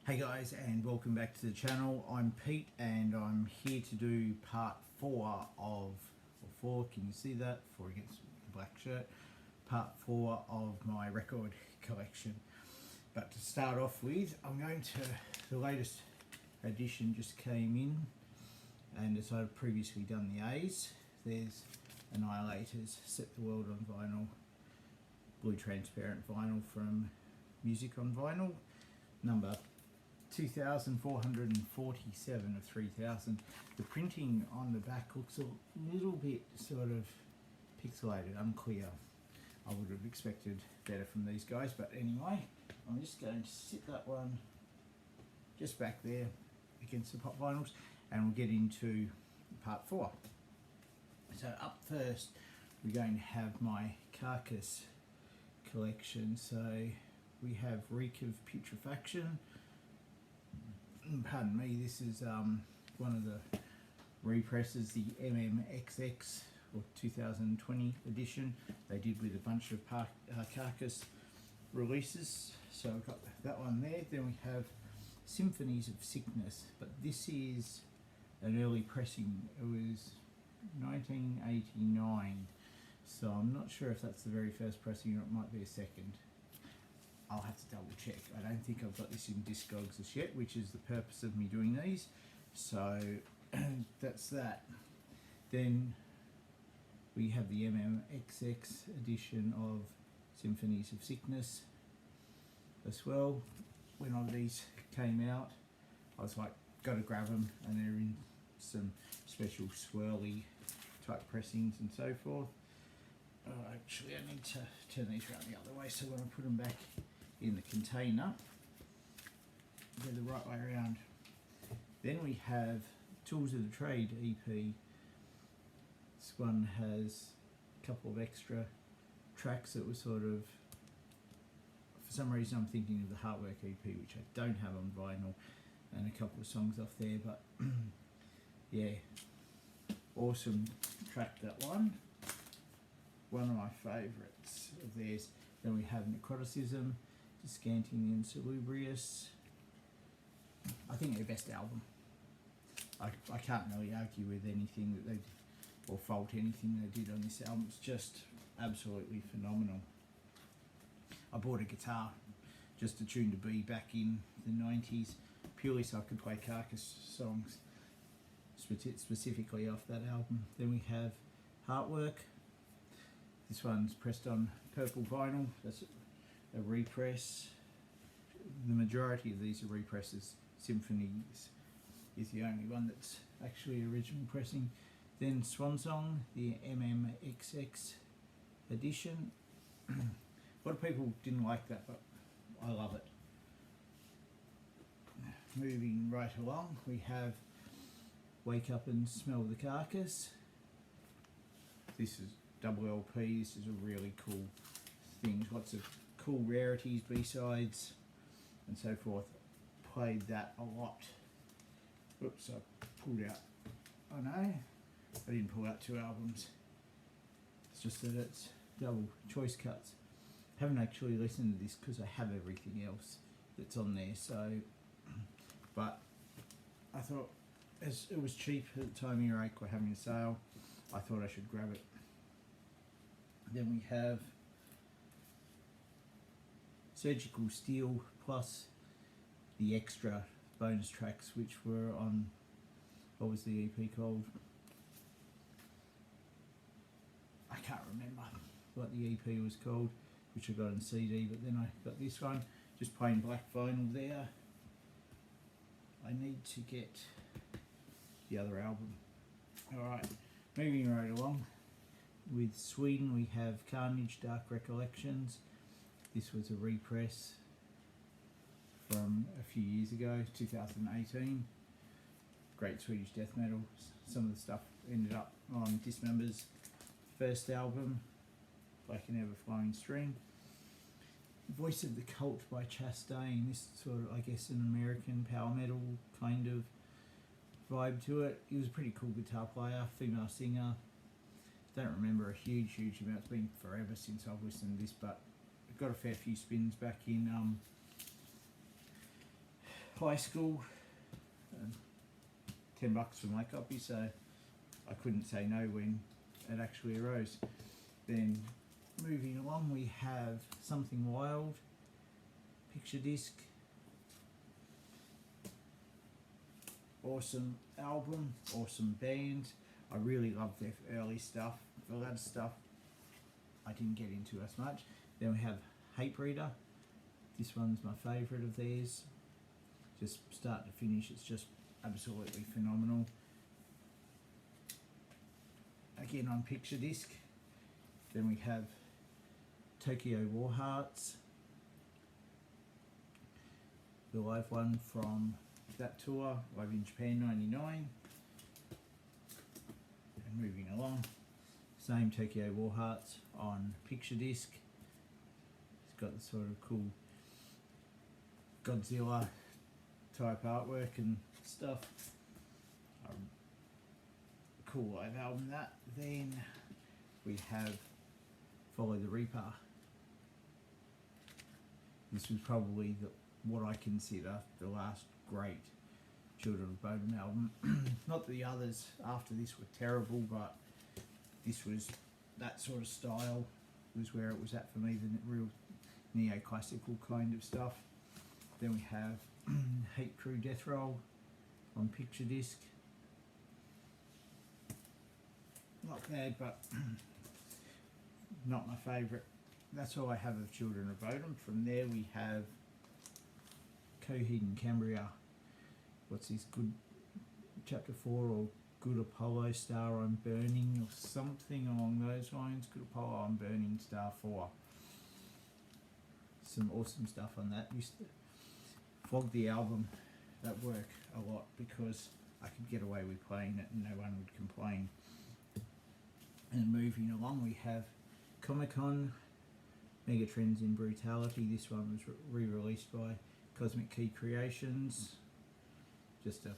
Hey guys, and welcome back to the channel. I'm Pete and I'm here to do part 4 of, can you see that? 4 against the black shirt. Part 4 of my record collection. But to start off with, I'm going to, the latest edition just came in, and as I've previously done the A's, there's Annihilators, Set the World on Vinyl, blue transparent vinyl from Music on Vinyl, number 2,447 of 3,000. The printing on the back looks a little bit sort of pixelated, unclear. I would have expected better from these guys, but anyway, I'm just going to sit that one just back there against the pop vinyls, and we'll get into part 4. So up first, we're going to have my Carcass collection. So we have Reek of Putrefaction. Pardon me, this is one of the represses, the MMXX or 2020 edition they did with a bunch of Carcass releases. So I've got that one there. Then we have Symphonies of Sickness, but this is an early pressing. It was 1989, so I'm not sure if that's the very first pressing or it might be a second. I'll have to double check. I don't think I've got this in Discogs as yet, which is the purpose of me doing these. So that's that. Then we have the MMXX edition of Symphonies of Sickness as well. When all these came out, I was like, gotta grab them, and they're in some special swirly type pressings and so forth. Actually, I need to turn these around the other way, so when I put them back in the container, they're the right way around. Then we have Tools of the Trade EP. This one has a couple of extra tracks that were sort of, for some reason I'm thinking of the Heartwork EP, which I don't have on vinyl, and a couple of songs off there, but yeah, awesome track, that one. One of my favourites of theirs. Then we have Necroticism, Descanting the Insalubrious. I think their best album. I can't really argue with anything that they, or fault anything they did on this album. It's just absolutely phenomenal. I bought a guitar just to tune to be back in the 90s, purely so I could play Carcass songs, specifically off that album. Then we have Heartwork. This one's pressed on purple vinyl. That's a repress. The majority of these are represses. Symphonies is the only one that's actually original pressing. Then Swan Song, the MMXX edition. A lot of people didn't like that, but I love it. Moving right along, we have Wake Up and Smell the Carcass. This is double LP. This is a really cool thing. Lots of cool rarities, B-sides, and so forth. Played that a lot. Oops, I pulled out. Oh no, I didn't pull out 2 albums. It's just that it's double choice cuts. Haven't actually listened to this because I have everything else that's on there. So, but I thought, as it was cheap at the time Earache were having a sale, I thought I should grab it. Then we have Surgical Steel plus the extra bonus tracks, which were on, what was the EP called? I can't remember what the EP was called, which I got on CD, but then I got this one, just plain black vinyl there. I need to get the other album. Alright, moving right along. With Sweden we have Carnage Dark Recollections. This was a repress from a few years ago, 2018. Great Swedish death metal. Some of the stuff ended up on Dismember's first album, Like an Ever Flowing String. Voice of the Cult by Chastain. This sort of, I guess, an American power metal kind of vibe to it. He was a pretty cool guitar player, female singer. Don't remember a huge amount. It's been forever since I've listened to this, but I've got a fair few spins back in high school, $10 for my copy, so I couldn't say no when it actually arose. Then moving along, we have Something Wild, picture disc. Awesome album, awesome band. I really love their early stuff. The latter stuff I didn't get into as much. Then we have Hate Breeder. This one's my favourite of theirs. Just start to finish, it's just absolutely phenomenal. Again on picture disc. Then we have Tokyo War Hearts, the live one from that tour, live in Japan '99. And moving along, same Tokyo War Hearts on picture disc. It's got the sort of cool Godzilla type artwork and stuff. Cool live album that. Then we have Follow the Reaper. This was probably what I consider the last great Children of Bodom album. Not that the others after this were terrible, but this was that sort of style was where it was at for me, the real neoclassical kind of stuff. Then we have Hate Crew Death Roll on picture disc. Not bad, but not my favourite. That's all I have of Children of Bodom. From there we have Coheed and Cambria. What's this? Good Chapter 4 or Good Apollo Star I'm Burning or something along those lines. Good Apollo I'm Burning Star 4. Some awesome stuff on that. Used to flog the album at work a lot because I could get away with playing it and no one would complain. And moving along we have Comic Con, Megatrends in Brutality. This one was re-released by Cosmic Key Creations. Just a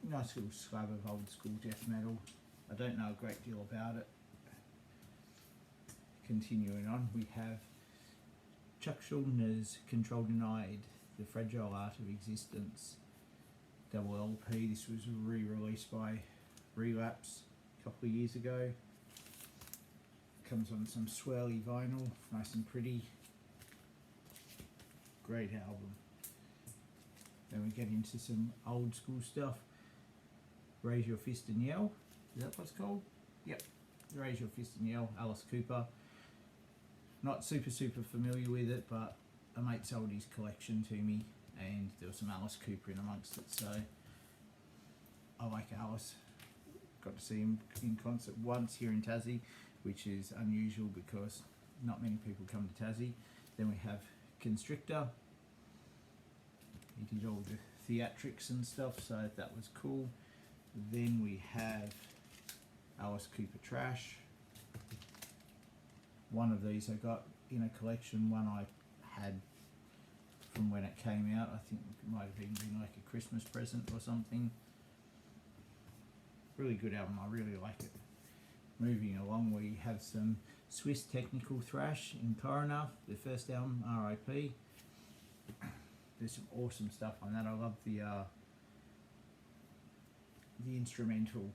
nice little slab of old school death metal. I don't know a great deal about it. Continuing on, we have Chuck Schuldner's Control Denied, The Fragile Art of Existence, double LP. This was re-released by Relapse a couple of years ago. Comes on some swirly vinyl, nice and pretty. Great album. Then we get into some old school stuff. Raise Your Fist and Yell. Is that what it's called? Yep. Raise Your Fist and Yell, Alice Cooper. Not super familiar with it, but a mate sold his collection to me and there was some Alice Cooper in amongst it, so I like Alice. Got to see him in concert once here in Tassie, which is unusual because not many people come to Tassie. Then we have Constrictor. He did all the theatrics and stuff, so that was cool. Then we have Alice Cooper Trash. One of these I got in a collection, one I had from when it came out. I think it might have even been like a Christmas present or something. Really good album, I really like it. Moving along, we have some Swiss technical thrash in Coroner, their first album, R.I.P. There's some awesome stuff on that. I love the instrumental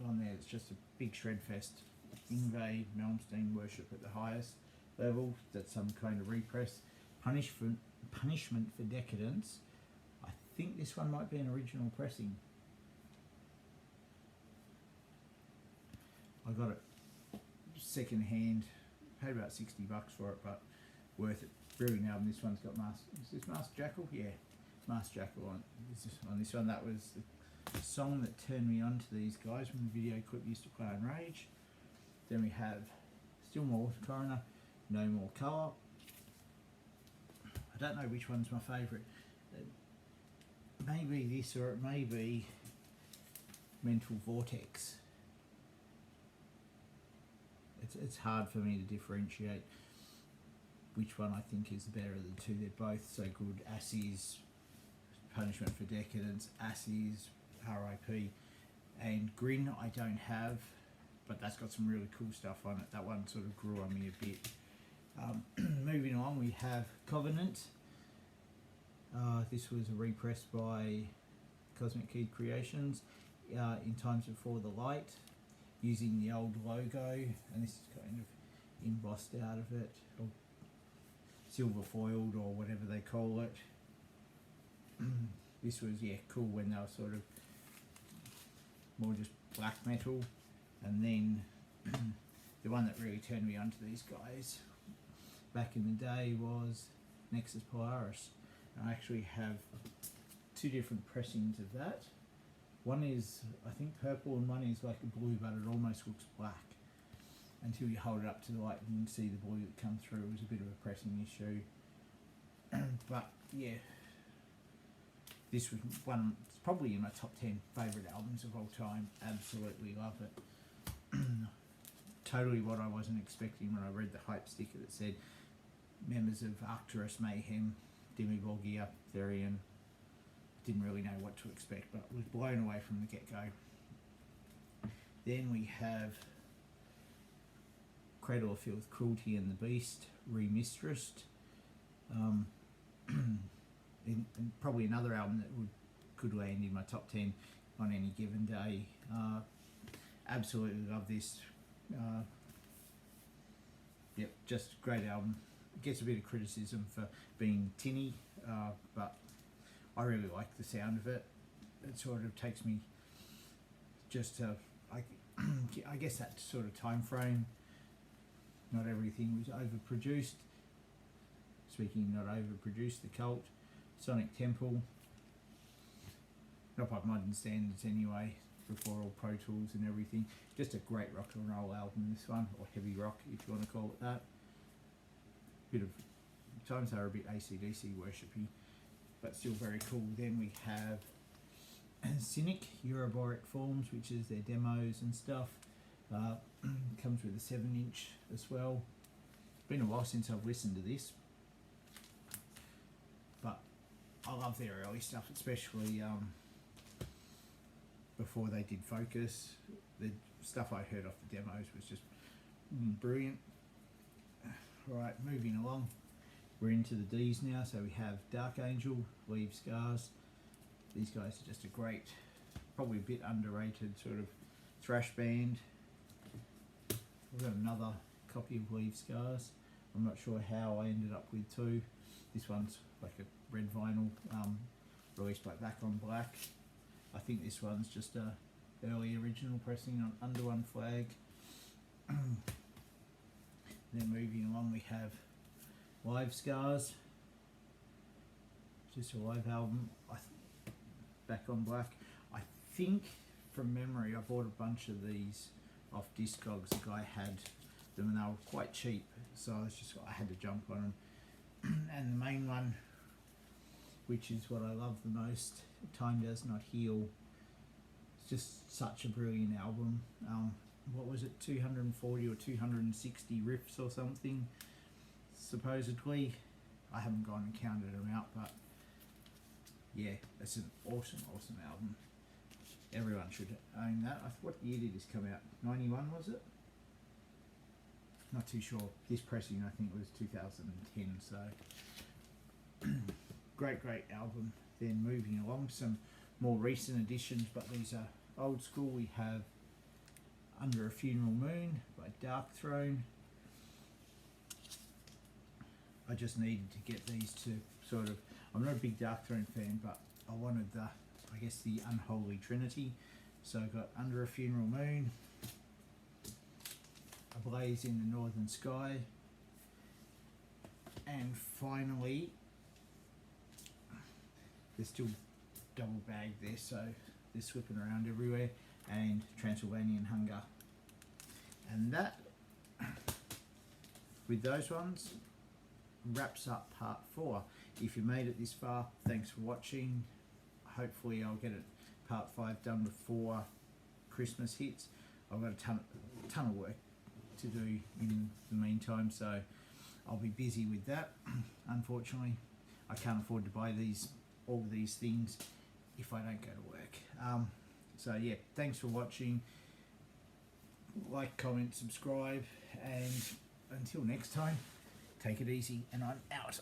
on there. It's just a big shred fest. Yngwie Malmsteen, Worship at the Highest Level. That's some kind of repress. Punishment for Decadence. I think this one might be an original pressing. I got it second hand, paid about $60 for it, but worth it. Brilliant album. This one's got is this Masked Jackal? Yeah, Masked Jackal on this one. That was the song that turned me on to these guys when the video clip used to play on Rage. Then we have still more Coroner, No More Colour. I don't know which one's my favourite. Maybe this, or it may be Mental Vortex. It's hard for me to differentiate which one I think is the better of the two. They're both so good. Assie's Punishment for Decadence, Assie's R.I.P. and Grin I don't have, but that's got some really cool stuff on it. That one sort of grew on me a bit. Moving along, we have Covenant. This was a repress by Cosmic Key Creations in Times Before the Light, using the old logo, and this is kind of embossed out of it, or silver foiled, or whatever they call it. This was, yeah, cool when they were sort of more just black metal. And then the one that really turned me onto these guys back in the day was Nexus Polaris. I actually have two different pressings of that. One is, I think, purple, and one is like a blue, but it almost looks black until you hold it up to the light and see the blue that comes through. It was a bit of a pressing issue. But yeah, this was one, it's probably in my top 10 favourite albums of all time. Absolutely love it. Totally what I wasn't expecting when I read the hype sticker that said members of Arcturus, Mayhem, Demiborgia, Therian. Didn't really know what to expect, but was blown away from the get-go. Then we have Cradle of Filth, Cruelty and the Beast, Remistressed. And probably another album that could land in my top 10 on any given day. Absolutely love this. Yep, just a great album. Gets a bit of criticism for being tinny, but I really like the sound of it. It sort of takes me just to, I guess, that sort of time frame. Not everything was overproduced. Speaking not overproduced, The Cult, Sonic Temple, not by modern standards anyway, before all Pro Tools and everything. Just a great rock and roll album, this one, or heavy rock if you want to call it that. Bit of, times they are a bit AC/DC worshipy, but still very cool. Then we have Cynic, Euroboric Forms, which is their demos and stuff. Comes with a 7-inch as well. It's been a while since I've listened to this, but I love their early stuff, especially before they did Focus. The stuff I heard off the demos was just brilliant. Right, moving along. We're into the D's now, so we have Dark Angel, Leave Scars. These guys are just a great, probably a bit underrated sort of thrash band. We've got another copy of Leave Scars. I'm not sure how I ended up with two. This one's like a red vinyl, released by Back on Black. I think this one's just a early original pressing on Under One Flag. Then moving along, we have Live Scars, just a live album. Back on Black. I think from memory I bought a bunch of these off Discogs. The guy had them and they were quite cheap, so I had to jump on them. And the main one, which is what I love the most, Time Does Not Heal. It's just such a brilliant album. What was it, 240 or 260 riffs or something, supposedly. I haven't gone and counted them out, but yeah, it's an awesome album. Everyone should own that. What year did this come out? 91, was it? Not too sure. This pressing, I think, was 2010, so great album. Then moving along, some more recent additions, but these are old school. We have Under a Funeral Moon by Darkthrone. I just needed to get these to sort of, I'm not a big Darkthrone fan, but I wanted the, I guess, the unholy trinity. So I got Under a Funeral Moon, A Blaze in the Northern Sky, and finally, they're still double bagged there, so they're slipping around everywhere, and Transylvanian Hunger. And that, with those ones, wraps up part 4. If you made it this far, thanks for watching. Hopefully I'll get it part 5 done before Christmas hits. I've got a ton of work to do in the meantime, so I'll be busy with that. Unfortunately, I can't afford to buy all these things if I don't go to work. So yeah, thanks for watching. Like, comment, subscribe, and until next time, Take it easy, and I'm out.